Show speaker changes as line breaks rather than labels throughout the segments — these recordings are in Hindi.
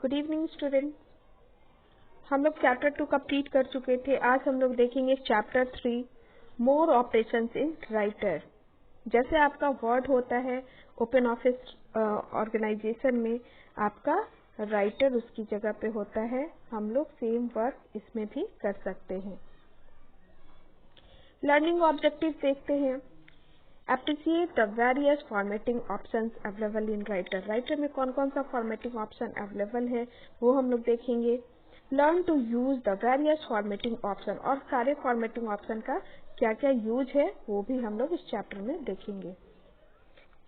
Good evening student. हम लोग चैप्टर 2 कंप्लीट कर चुके थे। आज हम लोग देखेंगे chapter 3 more operations in writer. जैसे आपका वर्ड होता है ओपन ऑफिस ऑर्गेनाइजेशन में, आपका राइटर उसकी जगह पे होता है। हम लोग सेम वर्क इसमें भी कर सकते हैं। लर्निंग ऑब्जेक्टिव देखते हैं। Appreciate the various formatting options available in Writer। Writer में कौन कौन सा फॉर्मेटिंग ऑप्शन अवेलेबल है वो हम लोग देखेंगे। Learn to use the various formatting option, और सारे फॉर्मेटिंग ऑप्शन का क्या क्या यूज है वो भी हम लोग इस चैप्टर में देखेंगे।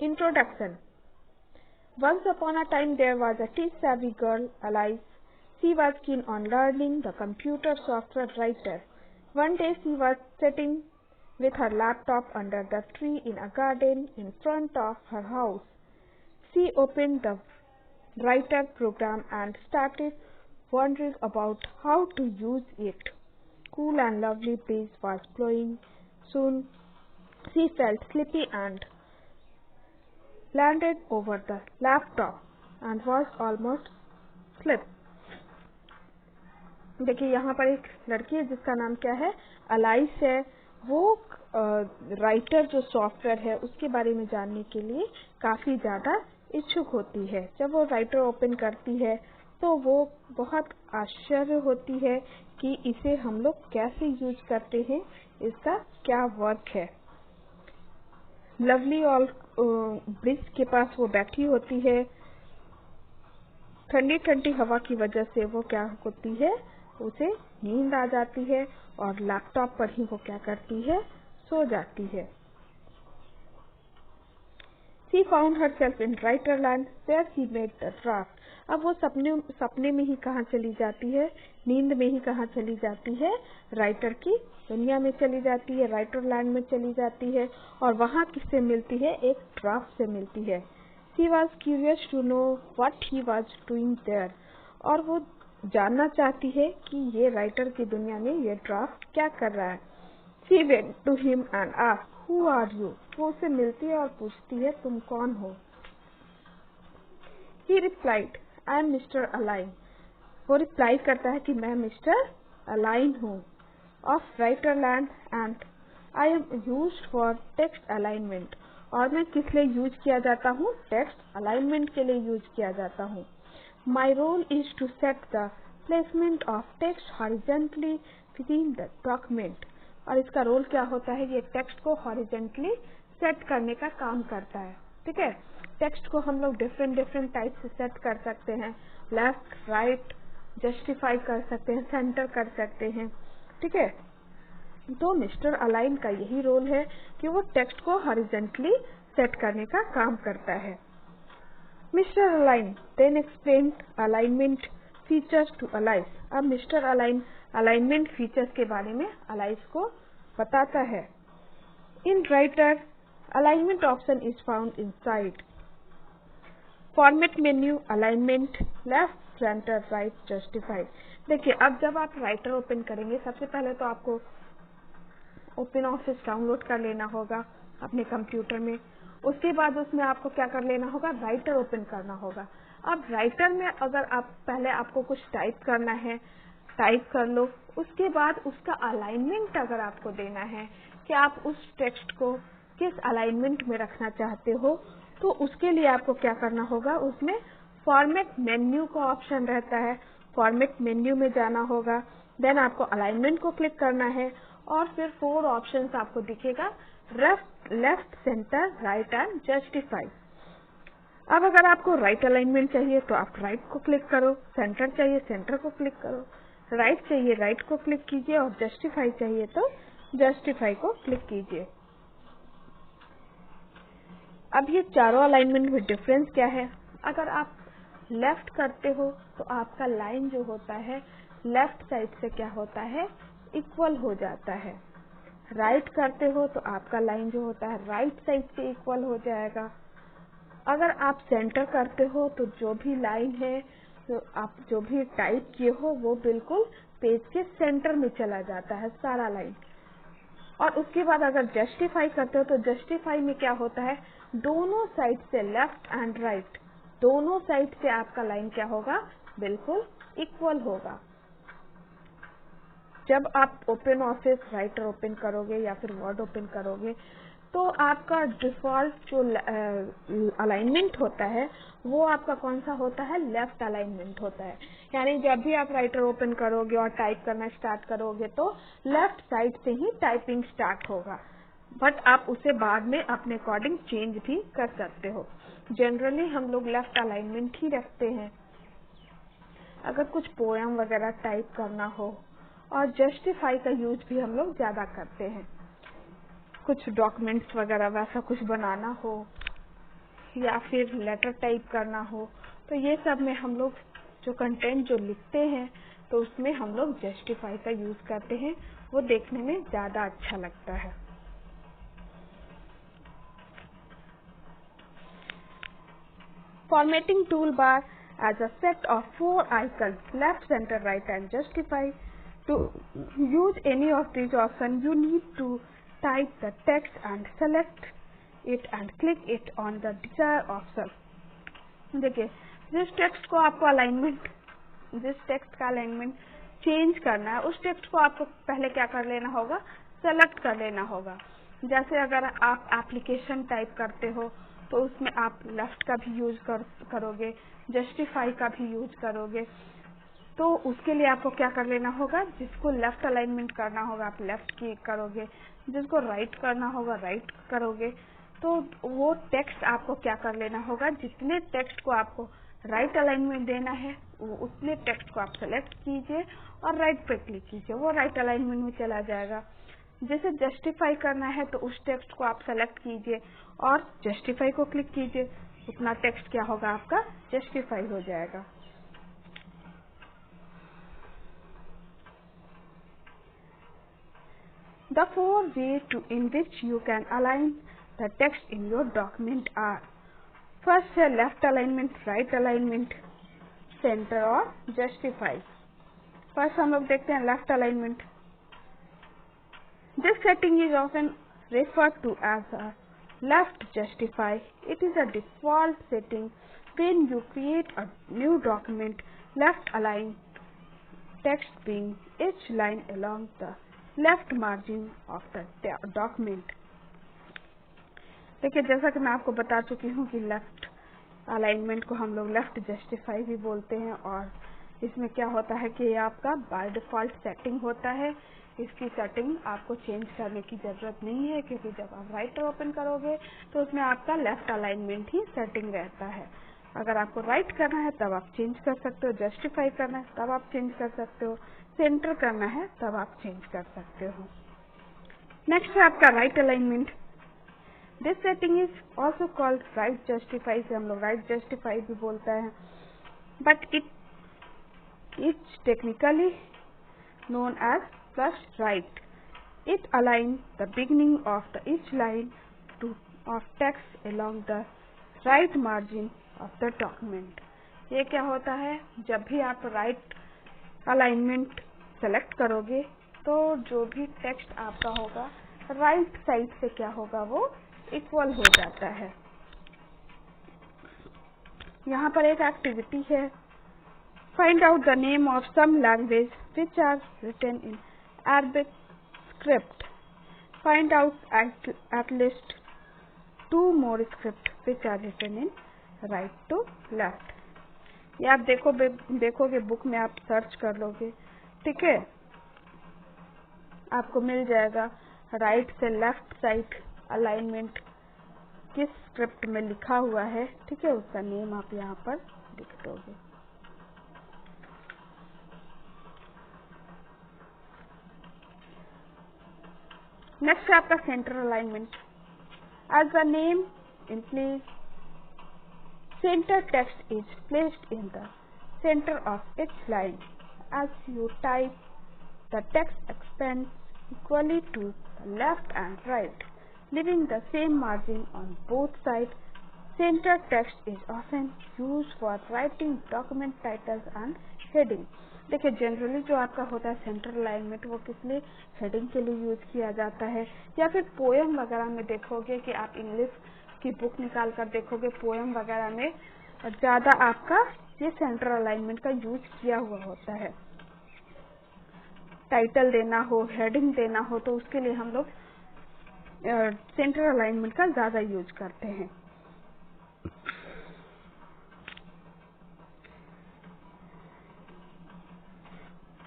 Introduction। Once upon a time there was a tech-savvy girl, Alice. She was keen on learning the computer software Writer. One day she was sitting with her laptop under the tree in a garden in front of her house. She opened the Writer program and started wondering about how to use it. Cool and lovely breeze was blowing. Soon she felt sleepy and landed over the laptop and was almost asleep. देखिए यहाँ पर एक लड़की है जिसका नाम क्या है, अलाइस है। वो राइटर जो सॉफ्टवेयर है उसके बारे में जानने के लिए काफ़ी ज़्यादा इच्छुक होती है। जब वो राइटर ओपन करती है तो वो बहुत आश्चर्य होती है कि इसे हम लोग कैसे यूज करते हैं, इसका क्या वर्क है। लवली और ब्रिज के पास वो बैठी होती है। ठंडी ठंडी हवा की वजह से वो क्या होती है, उसे नींद आ जाती है और लैपटॉप पर ही वो क्या करती है, सो जाती है। She found herself in Writerland where she made the draft। अब वो सपने में ही कहाँ चली जाती है, नींद में ही कहाँ चली जाती है, राइटर की दुनिया में चली जाती है, राइटरलैंड में चली जाती है और वहाँ किससे मिलती है, एक ड्राफ्ट से मिलती है। She was curious to know what he was doing there। और वो जानना चाहती है कि ये राइटर की दुनिया में ये ड्राफ्ट क्या कर रहा है। She went to him and asked, "Who are you?" वो उसे मिलती है और पूछती है, तुम कौन हो। He replied, "I am Mr. Align." वो रिप्लाई करता है कि मैं मिस्टर अलाइन हूँ, of Writerland and I am used for text alignment. और मैं किस लिए यूज किया जाता हूँ, टेक्स्ट अलाइनमेंट के लिए यूज किया जाता हूँ। My role is to set the placement of text horizontally within the document। और इसका रोल क्या होता है, ये टेक्स्ट को हॉरिजेंटली सेट करने का काम करता है। ठीक है, टेक्स्ट को हम लोग डिफरेंट टाइप से सेट कर सकते हैं, लेफ्ट राइट, जस्टिफाई कर सकते हैं, सेंटर कर सकते हैं। ठीक है, तो मिस्टर अलाइन का यही रोल है कि वो टेक्स्ट को हॉरिजेंटली सेट करने का काम करता है। Mister Align then explain alignment features to Alice. अब मिस्टर अलाइन अलाइनमेंट फीचर्स के बारे में अलाइस को बताता है। In Writer alignment option is found inside format menu, alignment, left centre right, justify. देखिए अब जब आप राइटर ओपन करेंगे, सबसे पहले तो आपको ओपन ऑफिस डाउनलोड कर लेना होगा अपने कंप्यूटर में। उसके बाद उसमें आपको क्या कर लेना होगा, राइटर ओपन करना होगा। अब राइटर में अगर आप पहले आपको कुछ टाइप करना है, टाइप कर लो। उसके बाद उसका अलाइनमेंट अगर आपको देना है कि आप उस टेक्स्ट को किस अलाइनमेंट में रखना चाहते हो, तो उसके लिए आपको क्या करना होगा, उसमें फॉर्मेट मेन्यू का ऑप्शन रहता है। फॉर्मेट मेन्यू में जाना होगा, देन आपको अलाइनमेंट को क्लिक करना है और फिर 4 ऑप्शंस आपको दिखेगा, left centre right and justify. अब अगर आपको राइट अलाइनमेंट चाहिए तो आप राइट को क्लिक करो, सेंटर चाहिए सेंटर को क्लिक करो, राइट चाहिए राइट को क्लिक कीजिए और जस्टिफाई चाहिए तो जस्टिफाई को क्लिक कीजिए। अब ये चारों अलाइनमेंट में डिफरेंस क्या है, अगर आप लेफ्ट करते हो तो आपका लाइन जो होता है लेफ्ट साइड से क्या होता है, इक्वल हो जाता है। राइट करते हो तो आपका लाइन जो होता है राइट साइड से इक्वल हो जाएगा। अगर आप सेंटर करते हो तो जो भी लाइन है, तो आप जो भी टाइप किए हो वो बिल्कुल पेज के सेंटर में चला जाता है सारा लाइन। और उसके बाद अगर जस्टिफाई करते हो तो जस्टिफाई में क्या होता है, दोनों साइड से लेफ्ट एंड राइट दोनों साइड से आपका लाइन क्या होगा, बिल्कुल इक्वल होगा। जब आप ओपन ऑफिस राइटर ओपन करोगे या फिर वर्ड ओपन करोगे तो आपका डिफॉल्ट जो अलाइनमेंट होता है वो आपका कौन सा होता है, लेफ्ट अलाइनमेंट होता है। यानी जब भी आप राइटर ओपन करोगे और टाइप करना स्टार्ट करोगे तो लेफ्ट साइड से ही टाइपिंग स्टार्ट होगा, बट आप उसे बाद में अपने अकॉर्डिंग चेंज भी कर सकते हो। जनरली हम लोग लेफ्ट अलाइनमेंट ही रखते हैं अगर कुछ पोएम वगैरह टाइप करना हो, और जस्टिफाई का यूज भी हम लोग ज्यादा करते हैं। कुछ डॉक्यूमेंट्स वगैरह वैसा कुछ बनाना हो या फिर लेटर टाइप करना हो, तो ये सब में हम लोग जो कंटेंट जो लिखते हैं तो उसमें हम लोग जस्टिफाई का यूज करते हैं, वो देखने में ज्यादा अच्छा लगता है। Formatting toolbar as a set of 4 icons, left, center, right and justify. To use any of these options, you need to type the text and select it and click it on the desired option. देखिए, जिस टेक्स्ट को आपको अलाइनमेंट, जिस टेक्स्ट का अलाइनमेंट चेंज करना है उस टेक्स्ट को आपको पहले क्या कर लेना होगा, सेलेक्ट कर लेना होगा। जैसे अगर आप एप्लीकेशन टाइप करते हो तो उसमें आप लेफ्ट का भी यूज करोगे, जस्टिफाई का भी यूज करोगे, तो उसके लिए आपको क्या कर लेना होगा, जिसको लेफ्ट अलाइनमेंट करना होगा आप लेफ्ट की करोगे, जिसको राइट करना होगा राइट करोगे। तो वो टेक्स्ट आपको क्या कर लेना होगा, जितने टेक्स्ट को आपको राइट अलाइनमेंट देना है वो उतने टेक्स्ट को आप सेलेक्ट कीजिए और राइट पे क्लिक कीजिए, वो राइट अलाइनमेंट में चला जाएगा। जैसे जस्टिफाई करना है तो उस टेक्स्ट को आप सेलेक्ट कीजिए और जस्टिफाई को क्लिक कीजिए, उतना टेक्स्ट क्या होगा आपका जस्टिफाई हो जाएगा। The 4 ways in which you can align the text in your document are: first है left alignment, right alignment, center और justify। फर्स्ट हम लोग देखते हैं left alignment. This setting is often referred to as a left justify. It is a default setting when you create a new document. Left align text being each line along the left margin of the document. देखिए, जैसा कि मैं आपको बता चुकी हूँ कि लेफ्ट अलाइनमेंट को हम लोग लेफ्ट जस्टिफाई भी बोलते हैं, और इसमें क्या होता है कि आपका बाय डिफॉल्ट सेटिंग होता है। इसकी सेटिंग आपको चेंज करने की जरूरत नहीं है, क्योंकि जब आप राइटर ओपन करोगे तो उसमें आपका लेफ्ट अलाइनमेंट ही सेटिंग रहता है। अगर आपको राइट करना है तब आप चेंज कर सकते हो, जस्टिफाई करना है तब आप चेंज कर सकते हो, सेंटर करना है तब आप चेंज कर सकते हो। नेक्स्ट है आपका right alignment. This setting is also called right justify, से हम लोग राइट जस्टिफाई भी बोलता है, but it is technically known as first right. It aligns the beginning of each line of text along the right margin of the document. ये क्या होता है, जब भी आप राइट अलाइनमेंट सेलेक्ट करोगे तो जो भी टेक्स्ट आपका होगा राइट साइड से क्या होगा, वो इक्वल हो जाता है। यहाँ पर एक एक्टिविटी है, find out the name of some language which are written in Arabic script. Find out at least 2 more script which are written in right to left. ये आप देखोगे बुक में आप सर्च कर लोगे, ठीक है, आपको मिल जाएगा राइट से लेफ्ट साइड अलाइनमेंट किस स्क्रिप्ट में लिखा हुआ है, ठीक है, उसका नेम आप यहाँ पर लिख दोगे। नेक्स्ट है आपका centre alignment. As the name implies, center text is placed in the center of each line. As you type, the text expands equally to the left and right, leaving the same margin on both sides. Center text is often used for writing document titles and heading. देखिए, जनरली जो आपका होता है सेंटर अलाइनमेंट वो किस लिए, हेडिंग के लिए यूज किया जाता है, या फिर पोएम वगैरह में देखोगे कि आप इंग्लिश की बुक निकाल कर देखोगे, पोएम वगैरह में ज्यादा आपका ये सेंटर अलाइनमेंट का यूज किया हुआ होता है। टाइटल देना हो, हेडिंग देना हो, तो उसके लिए हम लोग सेंटर अलाइनमेंट का ज्यादा यूज करते हैं।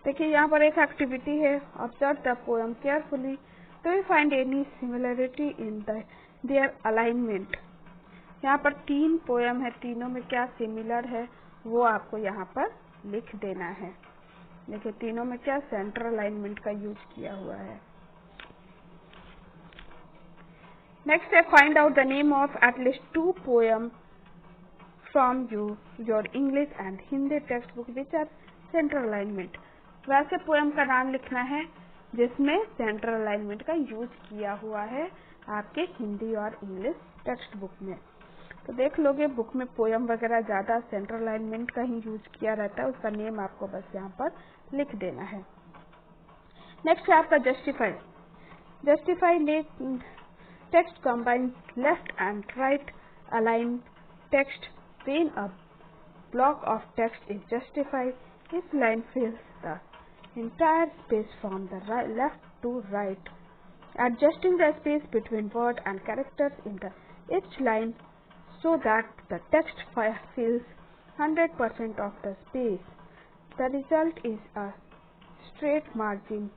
देखिए यहाँ पर एक एक्टिविटी है, observe the poem carefully do you find any similarity in their alignment. यहाँ पर 3 पोएम है, तीनों में क्या सिमिलर है वो आपको यहाँ पर लिख देना है। देखिए तीनों में क्या सेंटर अलाइनमेंट का यूज किया हुआ है। नेक्स्ट है find out the name of at least 2 poem from your English and Hindi text book which are centre alignment. वैसे पोएम का नाम लिखना है जिसमें सेंटर अलाइनमेंट का यूज किया हुआ है आपके हिंदी और इंग्लिश टेक्स्ट बुक में। तो देख लोगे बुक में पोएम वगैरह ज्यादा सेंटर अलाइनमेंट का ही यूज किया रहता है, उसका नेम आपको बस यहाँ पर लिख देना है। नेक्स्ट है आपका जस्टिफाई। जस्टिफाई ने text combine left and right align text when a block of text is justified, each line fills the entire space from the left to right, adjusting the space between word and characters in each line so that the text fills 100% of the space. The result is a straight margin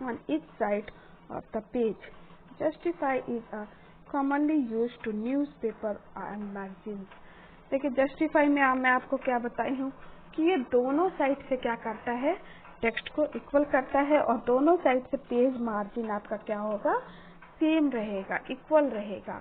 on each side of the page. Justify is a commonly used to newspaper and magazines. देखिए जस्टिफाई में मैं आपको क्या बताई हूँ कि ये दोनों साइड से क्या करता है, टेक्स्ट को इक्वल करता है और दोनों साइड से पेज मार्जिन आपका क्या होगा, सेम रहेगा, इक्वल रहेगा।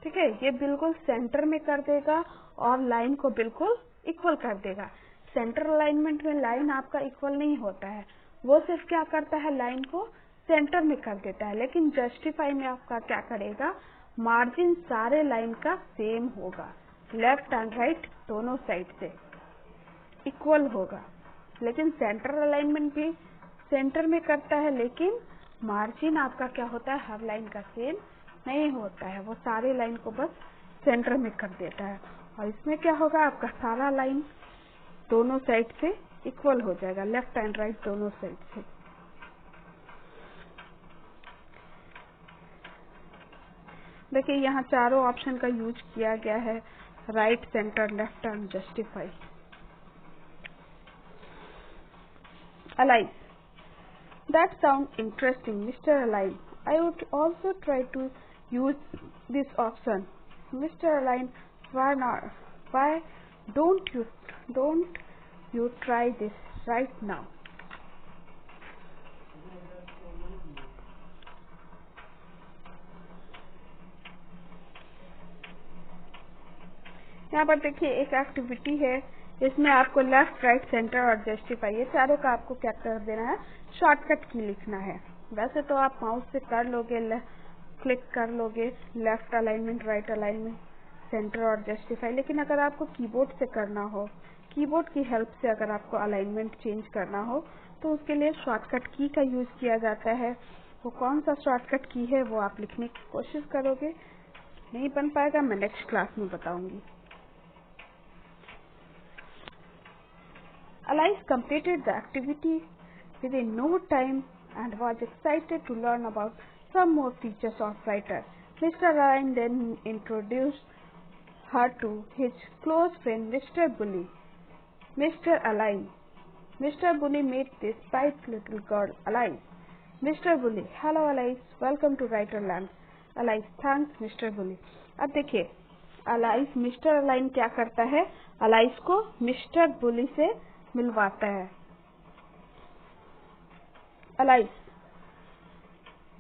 ठीक है, ये बिल्कुल सेंटर में कर देगा और लाइन को बिल्कुल इक्वल कर देगा। सेंटर अलाइनमेंट में लाइन आपका इक्वल नहीं होता है, वो सिर्फ क्या करता है, लाइन को सेंटर में कर देता है। लेकिन जस्टिफाई में आपका क्या करेगा, मार्जिन सारे लाइन का सेम होगा, लेफ्ट एंड राइट दोनों साइड से इक्वल होगा। लेकिन सेंटर अलाइनमेंट भी सेंटर में करता है, लेकिन मार्जिन आपका क्या होता है, हर लाइन का सेम नहीं होता है, वो सारे लाइन को बस सेंटर में कर देता है। और इसमें क्या होगा, आपका सारा लाइन दोनों साइड से इक्वल हो जाएगा, लेफ्ट एंड राइट दोनों साइड से। देखिए यहाँ चारों ऑप्शन का यूज किया गया है, right, centre, left and justify. Alive. That sounds interesting, Mr. Alive. I would also try to use this option. Mr. Alive, why not? Why don't you try this right now? यहाँ पर देखिए एक एक्टिविटी है, इसमें आपको लेफ्ट, राइट, सेंटर और जस्टिफाई ये चारों का आपको क्या कर देना है, शॉर्टकट की लिखना है। वैसे तो आप माउस से कर लोगे, क्लिक कर लोगे left alignment, right alignment, centre और जस्टिफाई, लेकिन अगर आपको कीबोर्ड से करना हो, कीबोर्ड की हेल्प से अगर आपको अलाइनमेंट चेंज करना हो, तो उसके लिए शॉर्टकट की का यूज किया जाता है। वो कौन सा शॉर्टकट की है वो आप लिखने की कोशिश करोगे, नहीं बन पाएगा, मैं नेक्स्ट क्लास में बताऊंगी। Alice completed the activity within no time and was excited to learn about some more features of writer. Mr. Ryan then introduced her to his close friend Mr. Bully. Mr. Alice. Mr. Bully met this bright little girl, Alice. Mr. Bully, hello Alice, welcome to Writerland. Alice, thanks Mr. Bully. अब देखिए Alice मिस्टर अलाइन क्या करता है, Alice को मिस्टर बुली से मिलवाता है। Alice,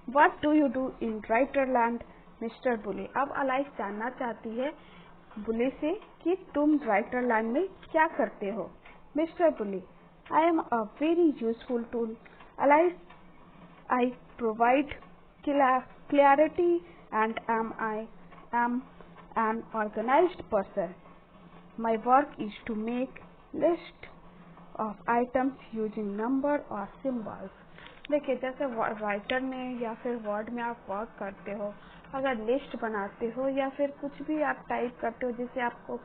what do you do in Writerland, Mr. Bully? अब Alice जानना चाहती है बुली से कि तुम Writerland में क्या करते हो। Mr. Bully, I am a very useful tool. Alice, I provide clarity and I am an organized person. My work is to make list of items using number or symbols. देखिए जैसे राइटर में या फिर वर्ड में आप वर्क करते हो, अगर लिस्ट बनाते हो या फिर कुछ भी आप टाइप करते हो जिसे आपको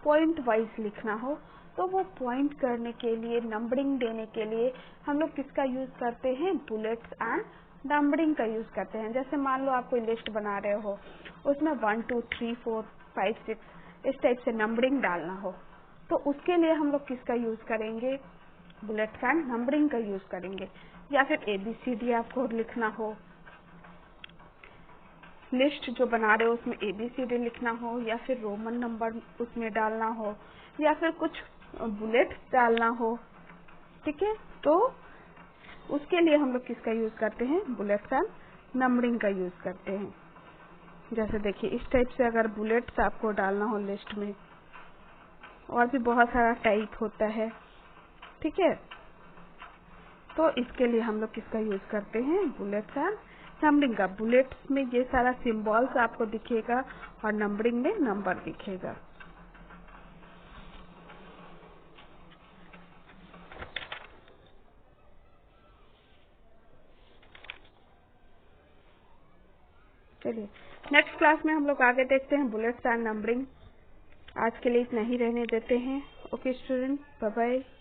पॉइंट वाइज लिखना हो तो वो पॉइंट करने के लिए, नंबरिंग देने के लिए हम लोग किसका यूज करते हैं? बुलेट्स एंड नंबरिंग का यूज करते हैं। जैसे मान लो आप कोई लिस्ट बना रहे हो, उसमें 1 2 3 4 5 6 इस टाइप से नंबरिंग डालना हो, तो उसके लिए हम लोग किसका यूज करेंगे? बुलेट्स एंड नंबरिंग का यूज करेंगे। या फिर ABCD आपको लिखना हो, लिस्ट जो बना रहे हो उसमें ABCD लिखना हो, या फिर रोमन नंबर उसमें डालना हो, या फिर कुछ बुलेट्स डालना हो, ठीक है, तो उसके लिए हम लोग किसका यूज करते हैं? बुलेट्स एंड नंबरिंग का यूज करते हैं। जैसे देखिए इस टाइप से अगर बुलेट्स आपको डालना हो लिस्ट में, और भी बहुत सारा टाइप होता है, ठीक है, तो इसके लिए हम लोग किसका यूज करते हैं? बुलेट्स एंड नंबरिंग का। बुलेट्स में ये सारा सिंबल्स आपको दिखेगा और नंबरिंग में नंबर दिखेगा। चलिए नेक्स्ट क्लास में हम लोग आगे देखते हैं बुलेट्स एंड नंबरिंग। आज के लिए इतना ही रहने देते हैं। Okay student, bye bye.